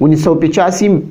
1985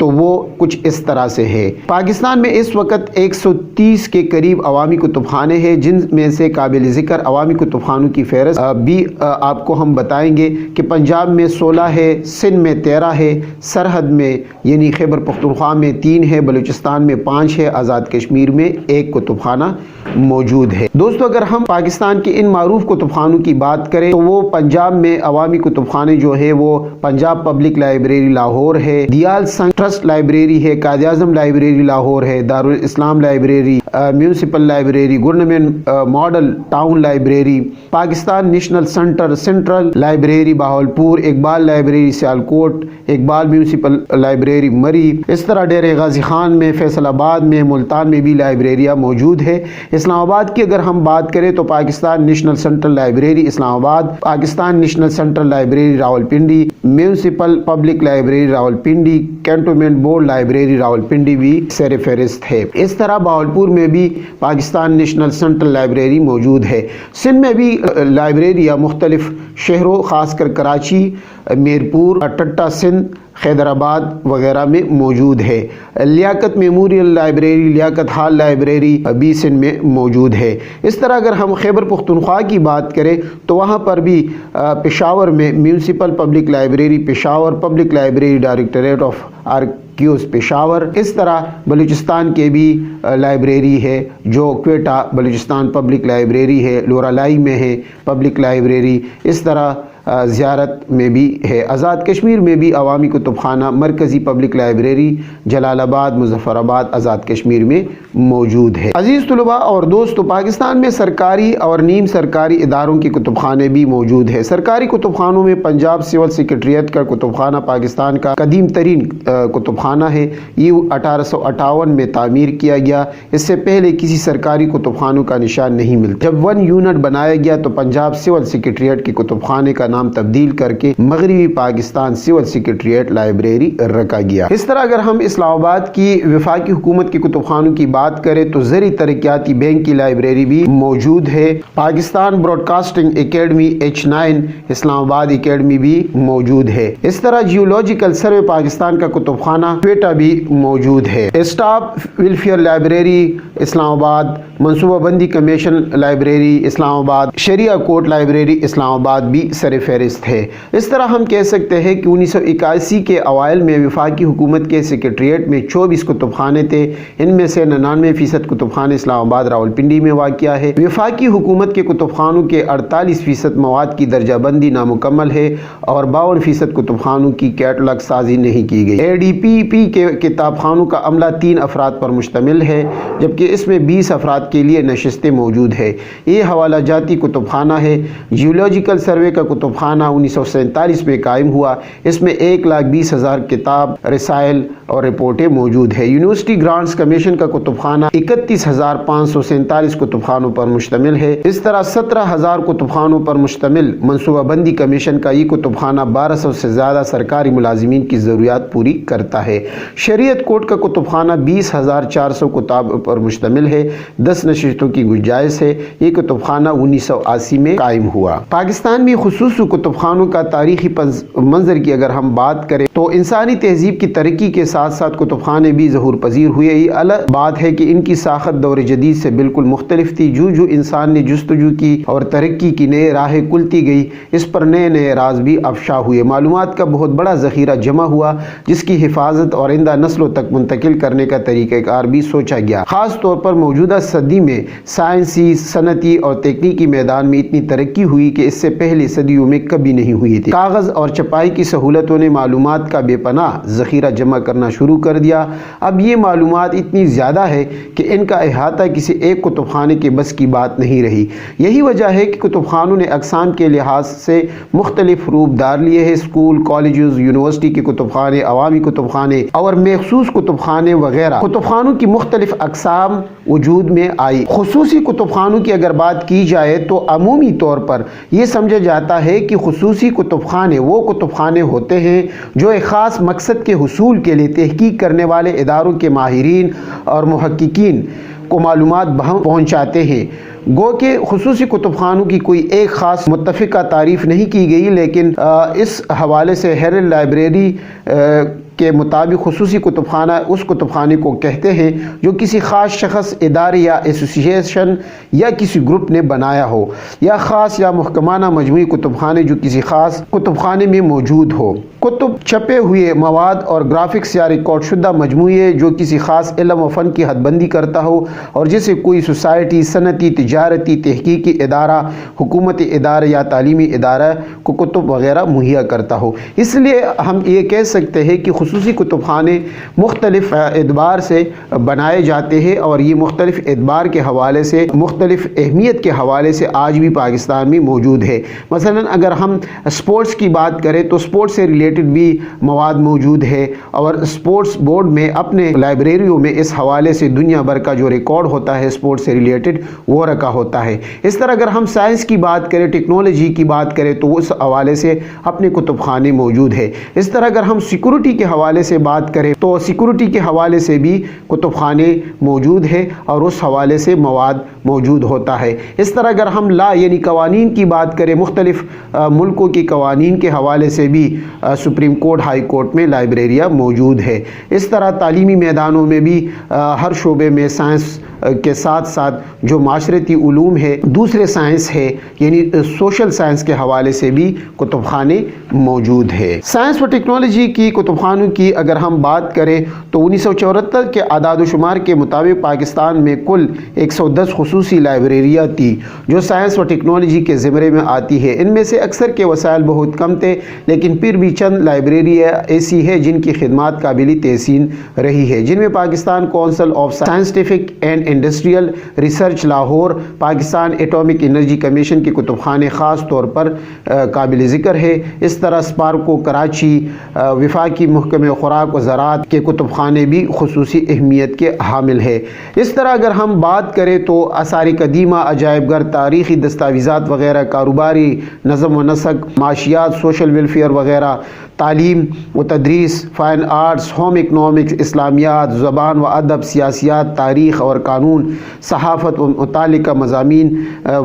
تو وہ کچھ اس طرح سے ہے۔ پاکستان میں اس وقت 130 کے قریب عوامی کتب خانے ہیں، جن میں سے قابل ذکر عوامی کتب خانوں کی فہرست بھی آپ کو ہم بتائیں گے کہ پنجاب میں 16 ہے، سندھ میں 13 ہے، سرحد میں یعنی خیبر پختونخوا میں 3 ہے، بلوچستان میں 5 ہے، آزاد کشمیر میں 1 کتب خانہ موجود ہے۔ دوستو اگر ہم پاکستان کے ان معروف کتب خانوں کی بات کریں تو وہ پنجاب میں عوامی کتب خانے جو ہے وہ پنجاب پبلک لائبریری لاہور ہے، دیال سنگ ٹرسٹ لائبریری ہے، قائد اعظم لائبریری لاہور ہے، Dar-ul-Islam library, municipal library, government model town library, Pakistan national centre central library Bahawalpur, Iqbal library Sialkot, Iqbal municipal library Murree, اس طرح ڈیرہ غازی خان میں، فیصل آباد میں، ملتان میں بھی لائبریریاں موجود ہے۔ اسلام آباد کی اگر ہم بات کریں تو پاکستان نیشنل سینٹرل لائبریری اسلام آباد، Pakistan national central library Rawalpindi, municipal public library Rawalpindi, cantonment board library Rawalpindi بھی سر فہرست ہے۔ اس طرح بہاولپور میں بھی پاکستان نیشنل سینٹرل لائبریری موجود ہے۔ سندھ میں بھی لائبریریاں مختلف شہروں خاص کر کراچی، میرپور، ٹٹا سندھ، حیدرآباد وغیرہ میں موجود ہے۔ لیاقت میموریل لائبریری، لیاقت ہال لائبریری بھی سندھ میں موجود ہے۔ اس طرح اگر ہم خیبر پختونخوا کی بات کریں تو وہاں پر بھی پشاور میں municipal public library Peshawar, public library directorate of archives Peshawar, اس طرح بلوچستان کے بھی لائبریری ہے جو کوئٹہ بلوچستان پبلک لائبریری ہے، لورالائی میں ہے پبلک لائبریری، اس طرح زیارت میں بھی ہے۔ آزاد کشمیر میں بھی عوامی کتب خانہ مرکزی پبلک لائبریری جلال آباد، مظفر آباد، آزاد کشمیر میں موجود ہے۔ عزیز طلباء اور دوستو، پاکستان میں سرکاری اور نیم سرکاری اداروں کے کتب خانے بھی موجود ہیں۔ سرکاری کتب خانوں میں پنجاب سول سیکریٹریٹ کا کتب خانہ پاکستان کا قدیم ترین کتب خانہ ہے۔ یہ 1858 میں تعمیر کیا گیا۔ اس سے پہلے کسی سرکاری کتب خانوں کا نشان نہیں ملتا۔ جب 1 یونٹ بنایا گیا تو پنجاب سول سیکریٹریٹ کے کتب خانے کا نام تبدیل کر کے مغربی پاکستان سول سیکریٹریٹ لائبریری رکھا گیا۔ اس طرح اگر ہم اسلام آباد کی وفاقی حکومت کے کتب خانوں کی بات کریں تو زرعی ترقیاتی بینک کی لائبریری بھی موجود ہے۔ Pakistan broadcasting academy H9 Islamabad academy بھی موجود ہے۔ اس طرح جیولوجیکل سروے پاکستان کا کتب خانہ کوئٹہ بھی موجود ہے۔ اسٹاف ویلفیئر لائبریری اسلام آباد، منصوبہ بندی کمیشن لائبریری اسلام آباد، شریعہ کورٹ لائبریری اسلام آباد بھی سر فہرست ہے۔ اس طرح ہم کہہ سکتے ہیں کہ 1981 کے اوائل میں وفاقی حکومت کے سیکریٹریٹ میں 24 کتب خانے تھے۔ ان میں سے 99% کتب خانے اسلام آباد راولپنڈی میں واقع ہے۔ وفاقی حکومت کے کتب خانوں کے 48% مواد کی درجہ بندی نامکمل ہے اور 52% کتب خانوں کی کیٹلاگ سازی نہیں کی گئی۔ ADPP کے کتاب خانوں کا عملہ 3 افراد پر مشتمل ہے، جبکہ اس میں 20 افراد کے لیے نشستیں موجود ہے۔ یہ حوالہ جاتی کتب خانہ ہے۔ جیولوجیکل سروے کا کتب خانہ 1947 میں قائم ہوا۔ اس میں 1,20,000 کتاب، رسائل اور رپورٹیں موجود ہے۔ یونیورسٹی گرانٹس کمیشن کا کتب خانہ 31,547 کتب خانوں پر مشتمل ہے۔ اس طرح 17,000 کتب خانوں پر مشتمل منصوبہ بندی کمیشن کا یہ کتب خانہ 1200 سے زیادہ سرکاری ملازمین کی ضروریات پوری کرتا ہے۔ شریعت کورٹ کا کتب خانہ 20,400 کتاب پر مشتمل ہے، 10 نشستوں کی گنجائش ہے۔ یہ کتب خانہ 1980 میں قائم ہوا۔ پاکستان میں خصوصی کتب خانوں کا تاریخی منظر کی اگر ہم بات کریں تو انسانی تہذیب کی ترقی کے ساتھ ساتھ کتب خانے بھی ظہور پذیر ہوئے۔ یہ الگ بات ہے کہ ان کی ساخت دور جدید سے بالکل مختلف تھی۔ جو انسان نے جستجو کی اور ترقی کی نئے راہیں کھلتی گئی، اس پر نئے راز بھی افشا ہوئے۔ معلومات کا بہت بڑا ذخیرہ جمع ہوا جس کی حفاظت اور آئندہ نسلوں تک منتقل کرنے کا طریقہ کار بھی سوچا گیا۔ خاص طور پر موجودہ صدی میں سائنسی، صنعتی اور تکنیکی میدان میں اتنی ترقی ہوئی کہ اس سے پہلے صدیوں میں کبھی نہیں ہوئی تھی۔ کاغذ اور چھپائی کی سہولتوں نے معلومات کا بے پناہ ذخیرہ جمع کرنا شروع کر دیا۔ اب یہ معلومات اتنی زیادہ ہے کہ ان کا احاطہ کسی ایک کتب خانے کے بس کی بات نہیں رہی۔ یہی وجہ ہے کہ کتب خانوں نے اقسام کے لحاظ سے مختلف روپ دار لیے ہیں۔ اسکول، کالجز، یونیورسٹی کے کتب خانے، عوامی کتب خانے اور مخصوص کتب خانے وغیرہ کتب خانوں کی مختلف اقسام وجود میں آئی۔ خصوصی کتب خانوں کی اگر بات کی جائے تو عمومی طور پر یہ سمجھا جاتا ہے کہ خصوصی کتب خانے وہ کتب خانے ہوتے ہیں جو ایک خاص مقصد کے حصول کے لیے تحقیق کرنے والے اداروں کے ماہرین اور محققین کو معلومات بہم پہنچاتے ہیں۔ گو کہ خصوصی کتب خانوں کی کوئی ایک خاص متفقہ تعریف نہیں کی گئی، لیکن اس حوالے سے ہیرلڈ لائبریری کے مطابق خصوصی کتب خانہ اس کتب خانے کو کہتے ہیں جو کسی خاص شخص، ادارے یا ایسوسی ایشن یا کسی گروپ نے بنایا ہو، یا خاص یا محکمانہ مجموعی کتب خانے جو کسی خاص کتب خانے میں موجود ہو۔ کتب، چھپے ہوئے مواد اور گرافکس یا ریکارڈ شدہ مجموعے جو کسی خاص علم و فن کی حد بندی کرتا ہو اور جسے کوئی سوسائٹی، صنعتی، تجارتی، تحقیقی ادارہ، حکومتی ادارہ یا تعلیمی ادارہ کو کتب وغیرہ مہیا کرتا ہو۔ اس لیے ہم یہ کہہ سکتے ہیں کہ خصوصی کتب خانے مختلف اعتبار سے بنائے جاتے ہیں اور یہ مختلف اعتبار کے حوالے سے، مختلف اہمیت کے حوالے سے آج بھی پاکستان میں موجود ہے۔ مثلا اگر ہم سپورٹس کی بات کریں تو سپورٹس سے ریلیٹڈ بھی مواد موجود ہے اور سپورٹس بورڈ میں اپنے لائبریریوں میں اس حوالے سے دنیا بھر کا جو ریکارڈ ہوتا ہے سپورٹس سے ریلیٹڈ وہ رکھا ہوتا ہے۔ اس طرح اگر ہم سائنس کی بات کریں، ٹیکنالوجی کی بات کریں تو اس حوالے سے اپنے کتب خانے موجود ہے۔ اس طرح اگر ہم سیکورٹی کے حوالے سے بات کریں تو سیکورٹی کے حوالے سے بھی کتب خانے موجود ہے اور اس حوالے سے مواد موجود ہوتا ہے۔ اس طرح اگر ہم لا یعنی قوانین کی بات کریں، مختلف ملکوں کی قوانین کے حوالے سے بھی سپریم کورٹ، ہائی کورٹ میں لائبریریاں موجود ہے۔ اس طرح تعلیمی میدانوں میں بھی ہر شعبے میں سائنس کے ساتھ ساتھ جو معاشرتی علوم ہے، دوسرے سائنس ہے یعنی سوشل سائنس کے حوالے سے بھی کتب خانے موجود ہے۔ سائنس و ٹیکنالوجی کی کتب خانوں کی اگر ہم بات کریں تو 1974 کے اعداد و شمار کے مطابق پاکستان میں کل 110 خصوصی لائبریریاں تھی جو سائنس و ٹیکنالوجی کے زمرے میں آتی ہے۔ ان میں سے اکثر کے وسائل بہت کم تھے، لیکن پھر بھی چند لائبریریاں ایسی ہیں جن کی خدمات قابل تحسین رہی ہے، جن میں Pakistan council of scientific and industrial research Lahore, Pakistan atomic energy commission کے کتب خانے خاص طور پر قابل ذکر ہے۔ اس طرح سپارکو کراچی، وفاقی محکمہ خوراک و زراعت کے کتب خانے بھی خصوصی اہمیت کے حامل ہے۔ اس طرح اگر ہم بات کریں تو آثار قدیمہ، عجائب گھر، تاریخی دستاویزات وغیرہ، کاروباری نظم و نسق، معاشیات، سوشل ویلفیئر وغیرہ، تعلیم و تدریس، فائن آرٹس، ہوم اکنامکس، اسلامیات، زبان و ادب، سیاسیات، تاریخ اور قانون، صحافت و متعلقہ مضامین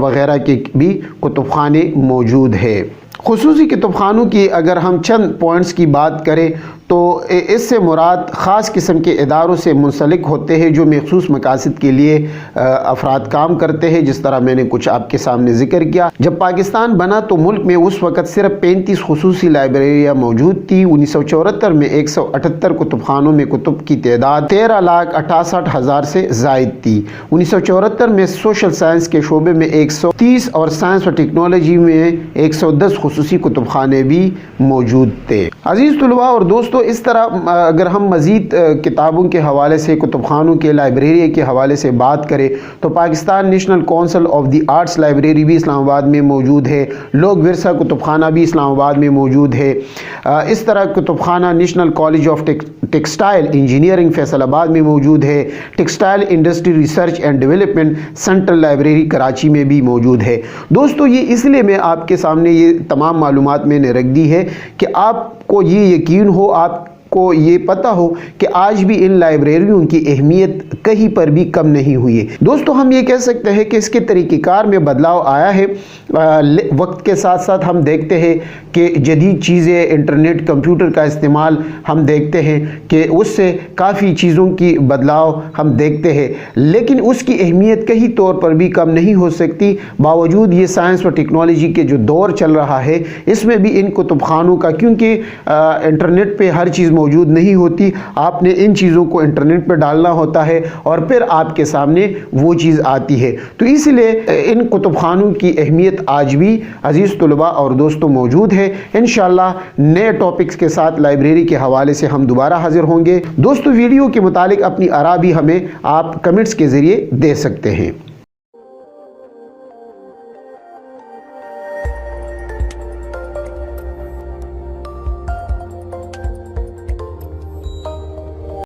وغیرہ کے بھی کتب خانے موجود ہے۔ خصوصی کتب خانوں کی اگر ہم چند پوائنٹس کی بات کریں تو اس سے مراد خاص قسم کے اداروں سے منسلک ہوتے ہیں جو مخصوص مقاصد کے لیے افراد کام کرتے ہیں، جس طرح میں نے کچھ آپ کے سامنے ذکر کیا۔ جب پاکستان بنا تو ملک میں اس وقت صرف 35 خصوصی لائبریریاں موجود تھی۔ 1974 میں 178 کتب خانوں میں کتب کی تعداد 13,68,000 سے زائد تھی۔ 1974 میں سوشل سائنس کے شعبے میں 130 اور سائنس و ٹیکنالوجی میں 110 خصوصی کتب خانے بھی موجود تھے۔ عزیز طلباء اور دوستو، اس طرح اگر ہم مزید کتابوں کے حوالے سے، کتب خانوں کے، لائبریری کے حوالے سے بات کریں تو Pakistan national council of the arts library بھی اسلام آباد میں موجود ہے۔ لوک ورثہ کتب خانہ بھی اسلام آباد میں موجود ہے۔ اس طرح کتب خانہ national college of textile engineering Faisal آباد میں موجود ہے۔ Textile industry research and development central library Karachi میں بھی موجود ہے۔ دوستو، یہ اس لیے میں آپ کے سامنے یہ تمام معلومات میں نے رکھ دی ہے کہ آپ کو یہ یقین ہو، آپ کو یہ پتہ ہو کہ آج بھی ان لائبریریوں کی اہمیت کہیں پر بھی کم نہیں ہوئی ہے۔ دوستو، ہم یہ کہہ سکتے ہیں کہ اس کے طریقہ کار میں بدلاؤ آیا ہے۔ وقت کے ساتھ ساتھ ہم دیکھتے ہیں کہ جدید چیزیں، انٹرنیٹ، کمپیوٹر کا استعمال ہم دیکھتے ہیں کہ اس سے کافی چیزوں کی بدلاؤ ہم دیکھتے ہیں، لیکن اس کی اہمیت کہیں طور پر بھی کم نہیں ہو سکتی۔ باوجود یہ سائنس و ٹیکنالوجی کے جو دور چل رہا ہے، اس میں بھی ان کتب خانوں کا، کیونکہ انٹرنیٹ پہ ہر چیز موجود نہیں ہوتی، آپ نے ان چیزوں کو انٹرنیٹ پہ ڈالنا ہوتا ہے اور پھر آپ کے سامنے وہ چیز آتی ہے۔ تو اس لیے ان کتب خانوں کی اہمیت آج بھی عزیز طلباء اور دوستوں موجود ہے۔ انشاءاللہ نئے ٹاپکس کے ساتھ لائبریری کے حوالے سے ہم دوبارہ حاضر ہوں گے۔ دوستو، ویڈیو کے متعلق اپنی آراء بھی ہمیں آپ کمنٹس کے ذریعے دے سکتے ہیں۔